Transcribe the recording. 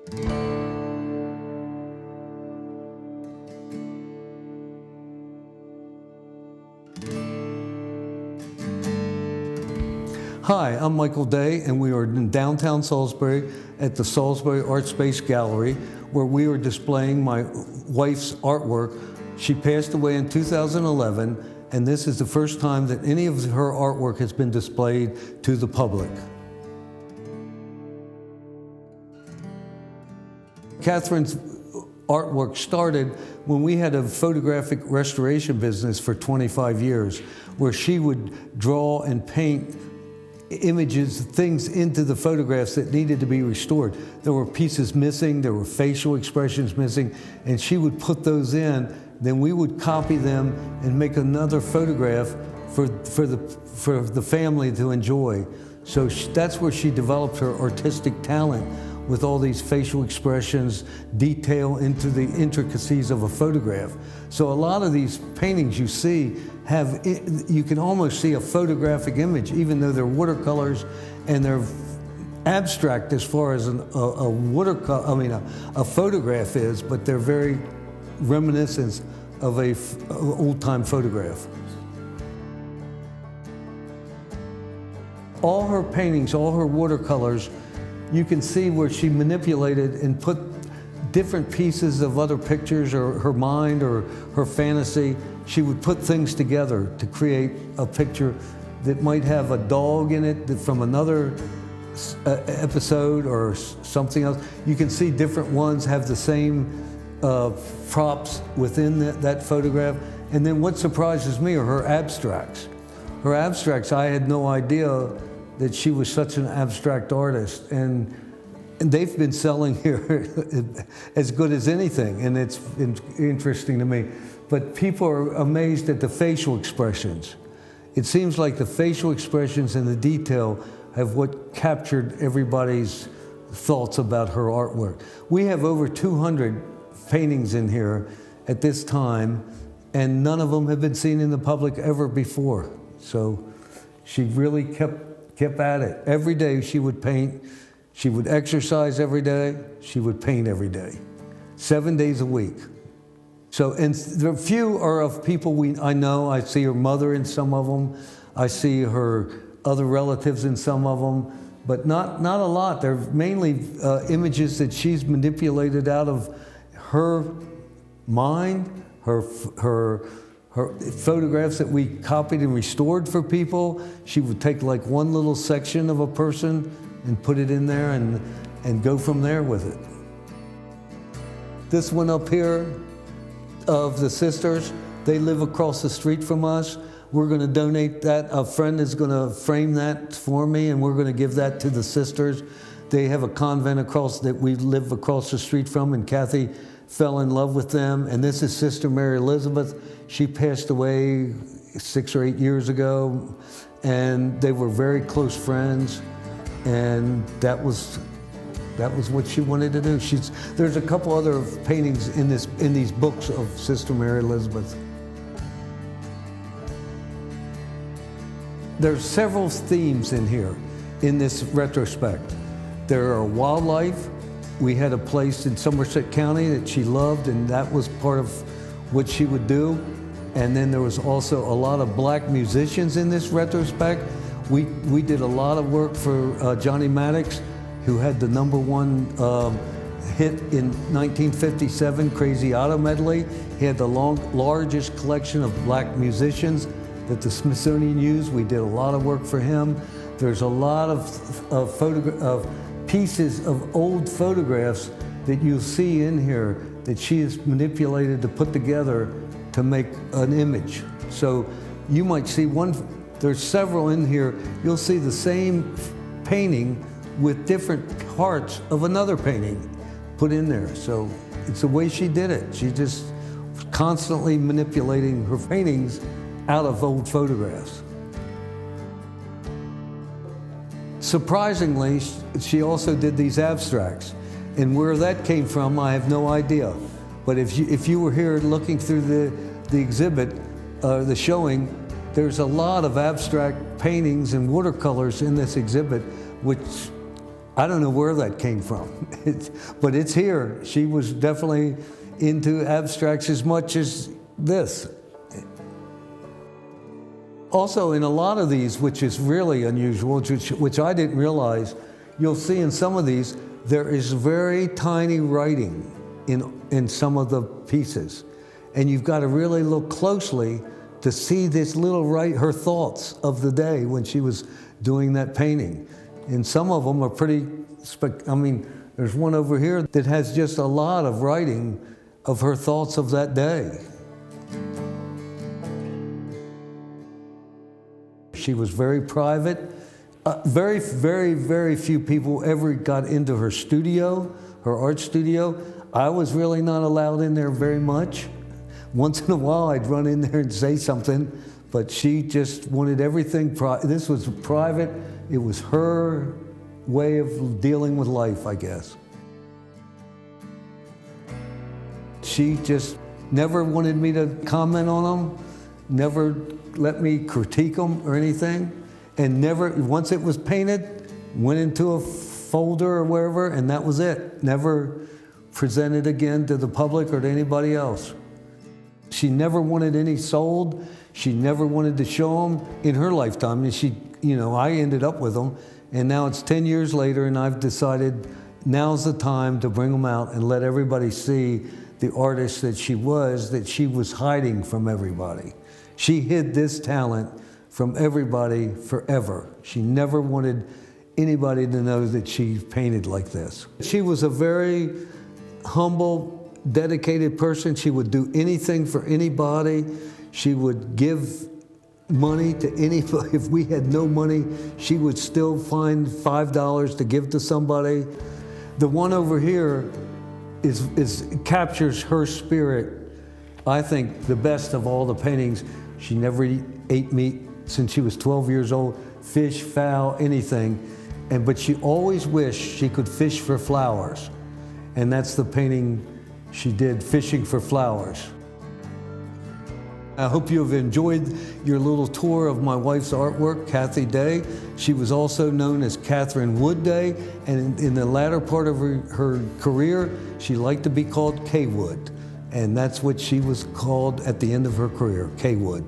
Hi, I'm Michael Day, and we are in downtown Salisbury at the Salisbury Art Space Gallery, where we are displaying my wife's artwork. She passed away in 2011, and this is the first time that any of her artwork has been displayed to the public. Catherine's artwork started when we had a photographic restoration business for 25 years, where she would draw and paint images, things into the photographs that needed to be restored. There were pieces missing, there were facial expressions missing, and she would put those in. Then we would copy them and make another photograph for the family to enjoy. So that's where she developed her artistic talent, with all these facial expressions, detail into the intricacies of a photograph. So a lot of these paintings you see you can almost see a photographic image, even though they're watercolors and they're abstract as far as a photograph is, but they're very reminiscent of a old-time photograph. All her paintings, all her watercolors, you can see where she manipulated and put different pieces of other pictures, or her mind or her fantasy. She would put things together to create a picture that might have a dog in it from another episode or something else. You can see different ones have the same props within that photograph. And then what surprises me are her abstracts. Her abstracts, I had no idea that she was such an abstract artist, and they've been selling here as good as anything, and it's interesting to me. But people are amazed at the facial expressions. It seems like the facial expressions and the detail have what captured everybody's thoughts about her artwork. We have over 200 paintings in here at this time, and none of them have been seen in the public ever before. So she really kept at it. Every day she would paint, she would exercise every day, she would paint every day, 7 days a week. So, and the few are of people I know. I see her mother in some of them, I see her other relatives in some of them, but not a lot. They're mainly images that she's manipulated out of her mind, her photographs that we copied and restored for people. She would take like one little section of a person and put it in there and go from there with it. This one up here of the sisters, they live across the street from us. We're going to donate that. A friend is going to frame that for me, and we're going to give that to the sisters. They have a convent that we live across the street from, and Kathy fell in love with them. And this is Sister Mary Elizabeth. She passed away 6 or 8 years ago, and they were very close friends, and that was what she wanted to do. There's a couple other paintings in these books of Sister Mary Elizabeth. There's several themes in here in this retrospect. There are wildlife. We had a place in Somerset County that she loved, and that was part of what she would do. And then there was also a lot of black musicians in this retrospect. We did a lot of work for Johnny Maddox, who had the #1 hit in 1957, Crazy Auto Medley. He had the largest collection of black musicians that the Smithsonian used. We did a lot of work for him. There's a lot of pieces of old photographs that you'll see in here that she has manipulated to put together to make an image. So you might see there's several in here. You'll see the same painting with different parts of another painting put in there. So it's the way she did it. She just was constantly manipulating her paintings out of old photographs. Surprisingly, she also did these abstracts. And where that came from, I have no idea. But if you were here looking through the exhibit, the showing, there's a lot of abstract paintings and watercolors in this exhibit, which I don't know where that came from, but it's here. She was definitely into abstracts as much as this. Also, in a lot of these, which is really unusual, which I didn't realize, you'll see in some of these, there is very tiny writing in some of the pieces. And you've got to really look closely to see this little her thoughts of the day when she was doing that painting. And some of them are pretty, I mean, there's one over here that has just a lot of writing of her thoughts of that day. She was very private. Very, very, very few people ever got into her studio, her art studio. I was really not allowed in there very much. Once in a while, I'd run in there and say something, but she just wanted everything this was private. It was her way of dealing with life, I guess. She just never wanted me to comment on them, never let me critique them or anything, and never, once it was painted, went into a folder or wherever, and that was it. Never presented again to the public or to anybody else. She never wanted any sold. She never wanted to show them in her lifetime. And she, you know, I ended up with them, and now it's 10 years later, and I've decided now's the time to bring them out and let everybody see the artist that she was hiding from everybody. She hid this talent from everybody forever. She never wanted anybody to know that she painted like this. She was a very humble, dedicated person. She would do anything for anybody. She would give money to anybody. If we had no money, she would still find $5 to give to somebody. The one over here captures her spirit. I think the best of all the paintings. She never ate meat since she was 12 years old, fish, fowl, anything. But she always wished she could fish for flowers. And that's the painting she did, Fishing for Flowers. I hope you have enjoyed your little tour of my wife's artwork, Kathy Day. She was also known as Catherine Wood Day, and in the latter part of her career, she liked to be called K. Wood. And that's what she was called at the end of her career, K. Wood.